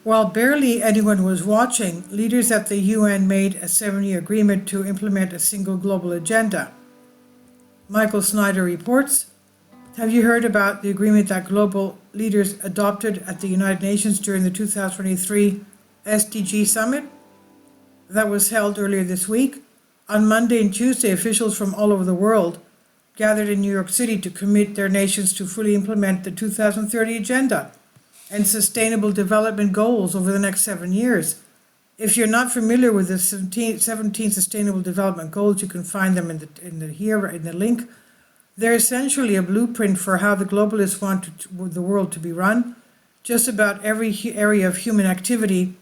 While barely anyone was watching, leaders at the UN made a 7-year agreement to implement a single global agenda. Michael Snyder reports, have you heard about the agreement that global leaders adopted at the United Nations during the 2023 SDG Summit that was held earlier this week? On Monday and Tuesday, officials from all over the world gathered in New York City to commit their nations to fully implement the 2030 Agenda and Sustainable Development Goals over the next 7 years. If you're not familiar with the 17 Sustainable Development Goals, you can find them in the link. They're essentially a blueprint for how the globalists want the world to be run. Just about every area of human activity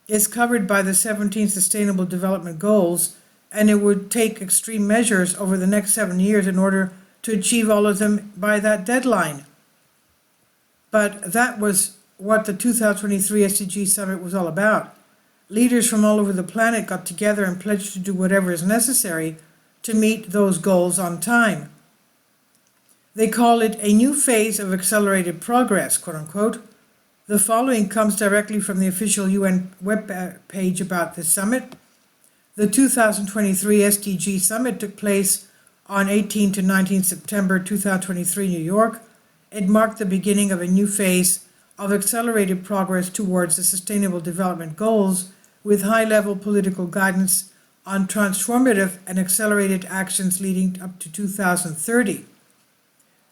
is covered by the 17 Sustainable Development Goals, and it would take extreme measures over the next 7 years in order to achieve all of them by that deadline. But that was what the 2023 SDG Summit was all about. Leaders from all over the planet got together and pledged to do whatever is necessary to meet those goals on time. They call it a new phase of accelerated progress, quote unquote. The following comes directly from the official UN web page about this summit. The 2023 SDG Summit took place on 18 to 19 September 2023 in New York. It marked the beginning of a new phase of accelerated progress towards the Sustainable Development Goals with high-level political guidance on transformative and accelerated actions leading up to 2030.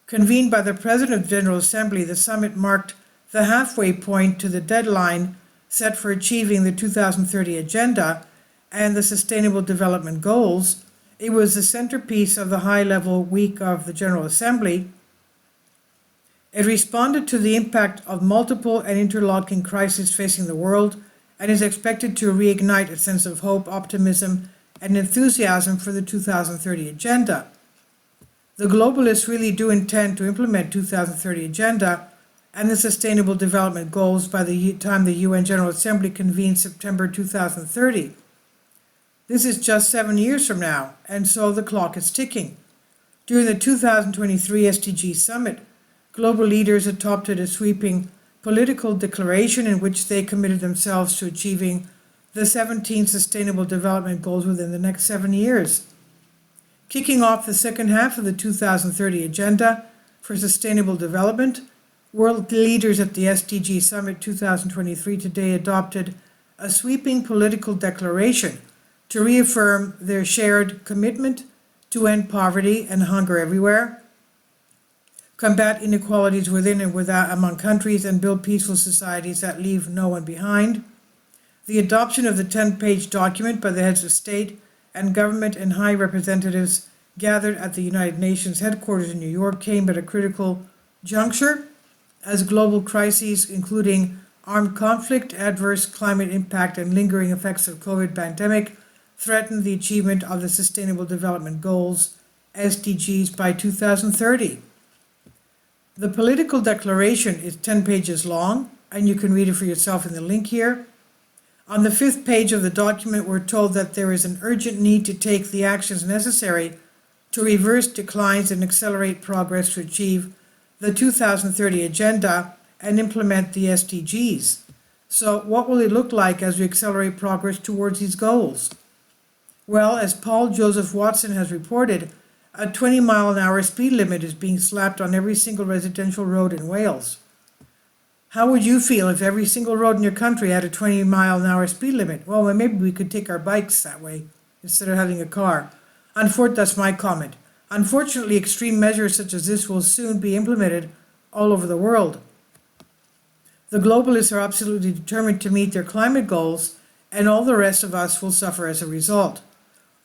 Convened by the President of the General Assembly, the summit marked the halfway point to the deadline set for achieving the 2030 Agenda and the Sustainable Development Goals. It was the centerpiece of the high-level week of the General Assembly. It responded to the impact of multiple and interlocking crises facing the world and is expected to reignite a sense of hope, optimism, and enthusiasm for the 2030 Agenda. The globalists really do intend to implement 2030 Agenda and the Sustainable Development Goals by the time the UN General Assembly convenes September 2030. This is just 7 years from now, and so the clock is ticking. During the 2023 SDG Summit, global leaders adopted a sweeping political declaration in which they committed themselves to achieving the 17 Sustainable Development Goals within the next 7 years. Kicking off the second half of the 2030 Agenda for Sustainable Development, world leaders at the SDG Summit 2023 today adopted a sweeping political declaration to reaffirm their shared commitment to end poverty and hunger everywhere, combat inequalities within and without among countries, and build peaceful societies that leave no one behind. The adoption of the 10-page document by the heads of state and government and high representatives gathered at the United Nations headquarters in New York came at a critical juncture as global crises, including armed conflict, adverse climate impact, and lingering effects of COVID pandemic, threaten the achievement of the Sustainable Development Goals, SDGs, by 2030. The political declaration is 10 pages long, and you can read it for yourself in the link here. On the 5th page of the document, we're told that there is an urgent need to take the actions necessary to reverse declines and accelerate progress to achieve the 2030 Agenda and implement the SDGs. So what will it look like as we accelerate progress towards these goals? Well, as Paul Joseph Watson has reported, a 20-mile-an-hour speed limit is being slapped on every single residential road in Wales. How would you feel if every single road in your country had a 20-mile-an-hour speed limit? Well, maybe we could take our bikes that way instead of having a car. That's my comment. Unfortunately, extreme measures such as this will soon be implemented all over the world. The globalists are absolutely determined to meet their climate goals, and all the rest of us will suffer as a result.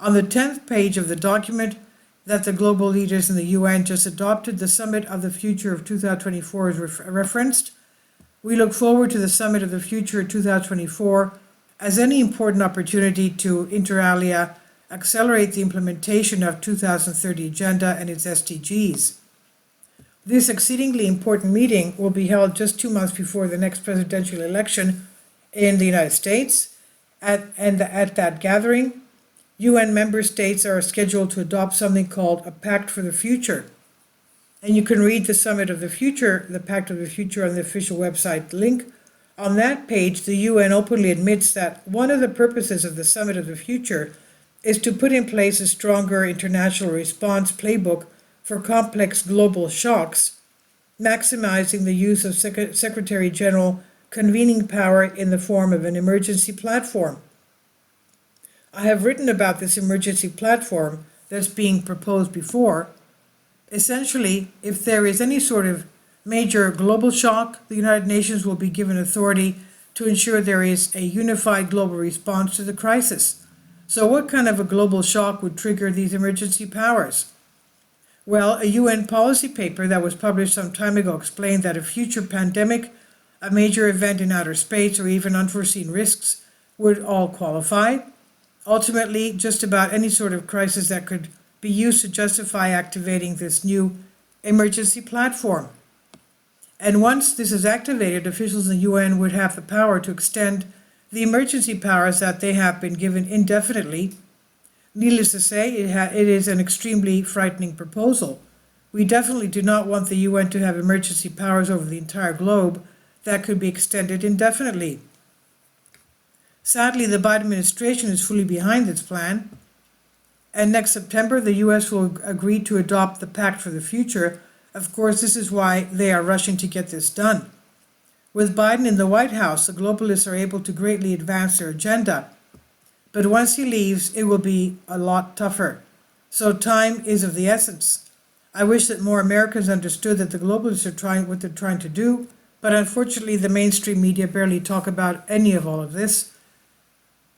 On the 10th page of the document that the global leaders in the UN just adopted, the Summit of the Future of 2024 is referenced. We look forward to the Summit of the Future 2024 as any important opportunity to, inter alia, accelerate the implementation of 2030 Agenda and its SDGs. This exceedingly important meeting will be held just 2 months before the next presidential election in the United States. At that gathering, UN member states are scheduled to adopt something called a Pact for the Future. And you can read the Summit of the Future, the Pact of the Future, on the official website link On that page, the UN openly admits that one of the purposes of the Summit of the Future is to put in place a stronger international response playbook for complex global shocks, maximizing the use of Secretary General convening power in the form of an emergency platform. I have written about this emergency platform that's being proposed before. Essentially, if there is any sort of major global shock, the United Nations will be given authority to ensure there is a unified global response to the crisis. So what kind of a global shock would trigger these emergency powers? Well, a UN policy paper that was published some time ago explained that a future pandemic, a major event in outer space, or even unforeseen risks would all qualify. Ultimately, just about any sort of crisis that could be used to justify activating this new emergency platform. And once this is activated, officials in the UN would have the power to extend the emergency powers that they have been given indefinitely. Needless to say, it is an extremely frightening proposal. We definitely do not want the UN to have emergency powers over the entire globe that could be extended indefinitely. Sadly, the Biden administration is fully behind this plan, and next September, the US will agree to adopt the Pact for the Future. Of course, this is why they are rushing to get this done. With Biden in the White House, the globalists are able to greatly advance their agenda. But once he leaves, it will be a lot tougher. So time is of the essence. I wish that more Americans understood that the globalists are trying what they're trying to do, but unfortunately the mainstream media barely talk about any of all of this.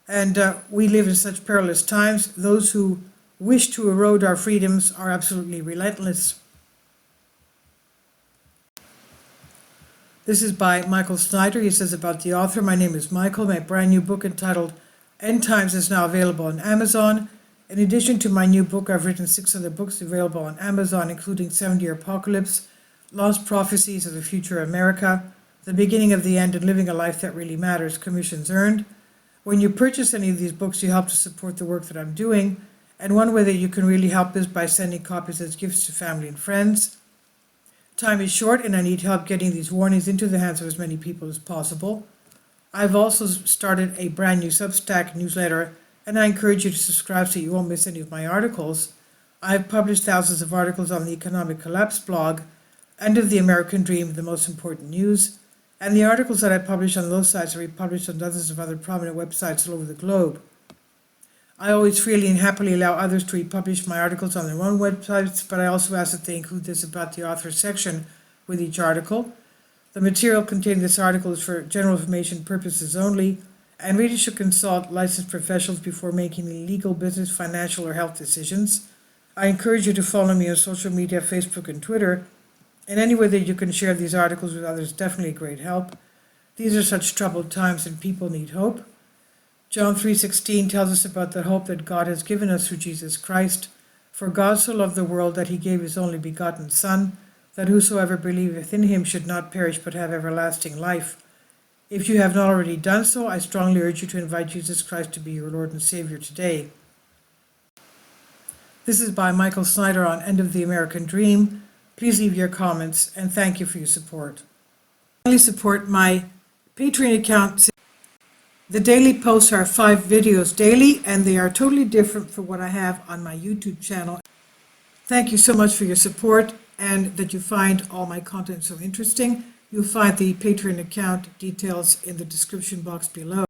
And we live in such perilous times. Those who wish to erode our freedoms are absolutely relentless. This is by Michael Snyder. He says about the author, "My name is Michael. My brand new book entitled End Times is now available on Amazon. In addition to my new book, I've written 6 other books available on Amazon, including 70-Year Apocalypse, Lost Prophecies of the Future of America, The Beginning of the End, and Living a Life That Really Matters, commissions earned. When you purchase any of these books, you help to support the work that I'm doing, and one way that you can really help is by sending copies as gifts to family and friends. Time is short, and I need help getting these warnings into the hands of as many people as possible. I've also started a brand new Substack newsletter, and I encourage you to subscribe so you won't miss any of my articles. I've published thousands of articles on the Economic Collapse blog, End of the American Dream, The Most Important News, and the articles that I publish on those sites are republished on dozens of other prominent websites all over the globe. I always freely and happily allow others to republish my articles on their own websites, but I also ask that they include this about the author section with each article. The material contained in this article is for general information purposes only, and readers should consult licensed professionals before making legal, business, financial, or health decisions. I encourage you to follow me on social media, Facebook and Twitter, and any way that you can share these articles with others, definitely a great help. These are such troubled times and people need hope. John 3:16 tells us about the hope that God has given us through Jesus Christ. For God so loved the world that he gave his only begotten Son, that whosoever believeth in him should not perish but have everlasting life. If you have not already done so, I strongly urge you to invite Jesus Christ to be your Lord and Savior today. This is by Michael Snyder on End of the American Dream. Please leave your comments, and thank you for your support. Please support my Patreon account. The daily posts are 5 videos daily, and they are totally different from what I have on my YouTube channel. Thank you so much for your support and that you find all my content so interesting. You'll find the Patreon account details in the description box below.